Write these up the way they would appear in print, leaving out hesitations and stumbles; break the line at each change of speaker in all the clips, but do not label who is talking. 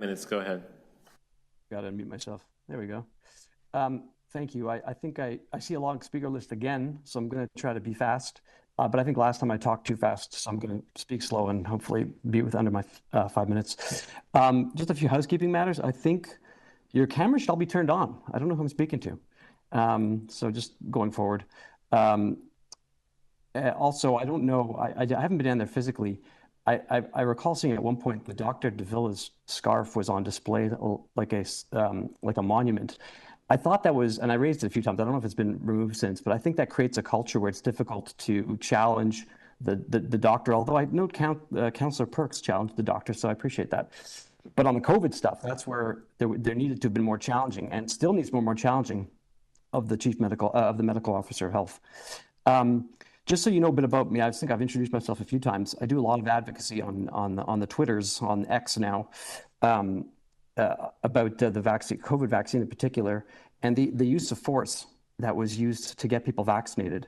Minutes, go ahead.
Got to unmute myself. There we go. Thank you. I think I see a long speaker list again, so I'm going to try to be fast. But I think last time I talked too fast, so I'm going to speak slow and hopefully be with under my 5 minutes. Just a few housekeeping matters. I think your camera shall be turned on. I don't know who I'm speaking to. So just going forward. Also, I don't know, I haven't been down there physically. I recall seeing at one point the Dr. Davila's scarf was on display like a monument. I thought that was, and I raised it a few times, I don't know if it's been removed since, but I think that creates a culture where it's difficult to challenge the doctor, although I note Councillor Perks challenged the doctor, so I appreciate that. But on the COVID stuff, that's where there needed to have been more challenging, and still needs more challenging of the medical officer of health. Just so you know a bit about me, I think I've introduced myself a few times. I do a lot of advocacy on the Twitters, on X now, about the vaccine, COVID vaccine in particular, and the use of force that was used to get people vaccinated.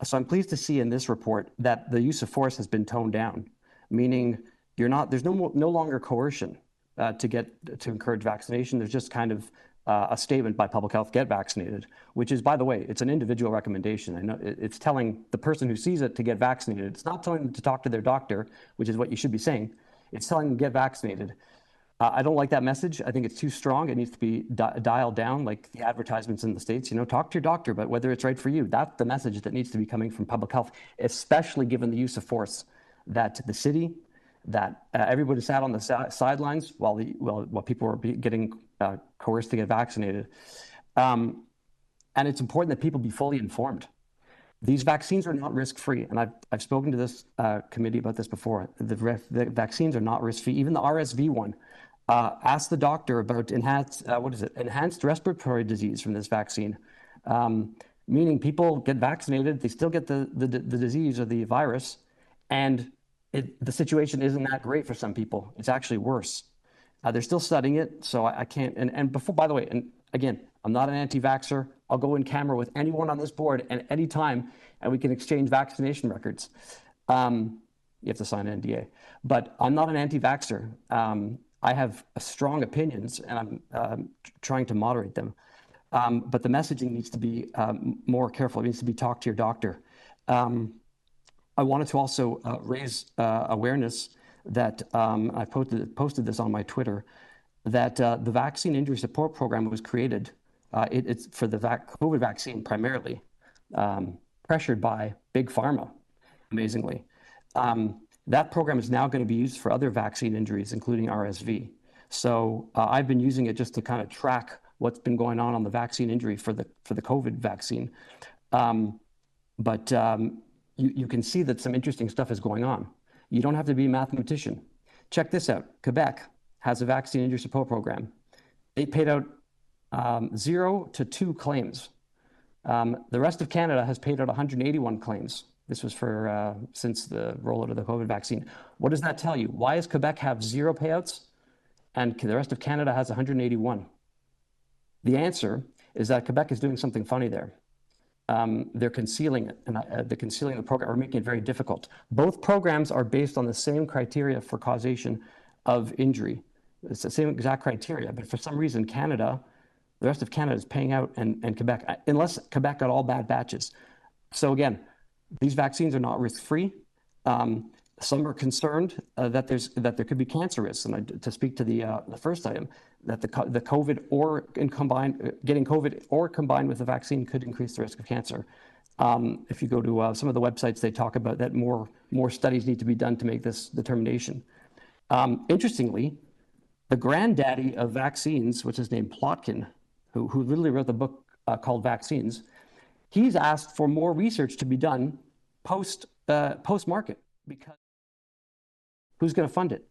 So I'm pleased to see in this report that the use of force has been toned down, meaning there's no longer coercion to encourage vaccination. There's just kind of a statement by public health, get vaccinated, which is, by the way, it's an individual recommendation. I know it's telling the person who sees it to get vaccinated. It's not telling them to talk to their doctor, which is what you should be saying. It's telling them to get vaccinated. I don't like that message. I think it's too strong. It needs to be dialed down, like the advertisements in the States. Talk to your doctor, but whether it's right for you, that's the message that needs to be coming from public health, especially given the use of force that the city, that everybody sat on the sidelines while people were getting coerced to get vaccinated. And it's important that people be fully informed. These vaccines are not risk-free, and I've spoken to this committee about this before. The vaccines are not risk-free. Even the RSV one. Ask the doctor about enhanced respiratory disease from this vaccine, meaning people get vaccinated, they still get the disease or the virus, and the situation isn't that great for some people. It's actually worse. They're still studying it, so I can't. And before, by the way, and again, I'm not an anti-vaxxer. I'll go in camera with anyone on this board at any time, and we can exchange vaccination records. You have to sign an NDA, but I'm not an anti-vaxxer. I have strong opinions, and I'm trying to moderate them. But the messaging needs to be more careful. It needs to be talk to your doctor. I wanted to also raise awareness that I posted this on my Twitter, that the Vaccine Injury Support Program was created. It's for the COVID vaccine primarily, pressured by Big Pharma, amazingly. That program is now going to be used for other vaccine injuries, including RSV. So I've been using it just to kind of track what's been going on the vaccine injury for the COVID vaccine. But you can see that some interesting stuff is going on. You don't have to be a mathematician. Check this out. Quebec has a vaccine injury support program. They paid out 0 to 2 claims. The rest of Canada has paid out 181 claims. This was for since the rollout of the COVID vaccine. What does that tell you? Why does Quebec have 0 payouts and the rest of Canada has 181? The answer is that Quebec is doing something funny there. They're concealing it, and they're concealing the program or making it very difficult. Both programs are based on the same criteria for causation of injury. It's the same exact criteria, but for some reason, the rest of Canada is paying out and Quebec, unless Quebec got all bad batches. So again, these vaccines are not risk-free. Some are concerned that there could be cancer risks. And to speak to the first item, that the COVID getting COVID or combined with the vaccine could increase the risk of cancer. If you go to some of the websites, they talk about that more studies need to be done to make this determination. Interestingly, the granddaddy of vaccines, which is named Plotkin, who literally wrote the book called Vaccines, he's asked for more research to be done post-market, because who's going to fund it?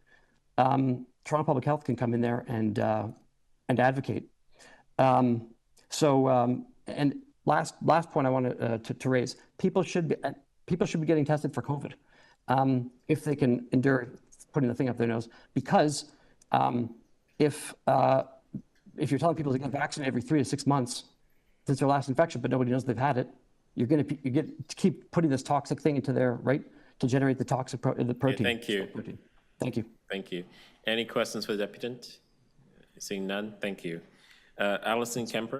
Toronto Public Health can come in there and advocate. And last point I want to raise: people should be getting tested for COVID if they can endure putting the thing up their nose, because if you're telling people to get vaccinated every 3 to 6 months since their last infection, but nobody knows they've had it, you get to keep putting this toxic thing into their right to generate the toxic the protein.
Thank you.
Thank you.
Thank you. Any questions for the deputant? Seeing none, thank you. Alison Kemper.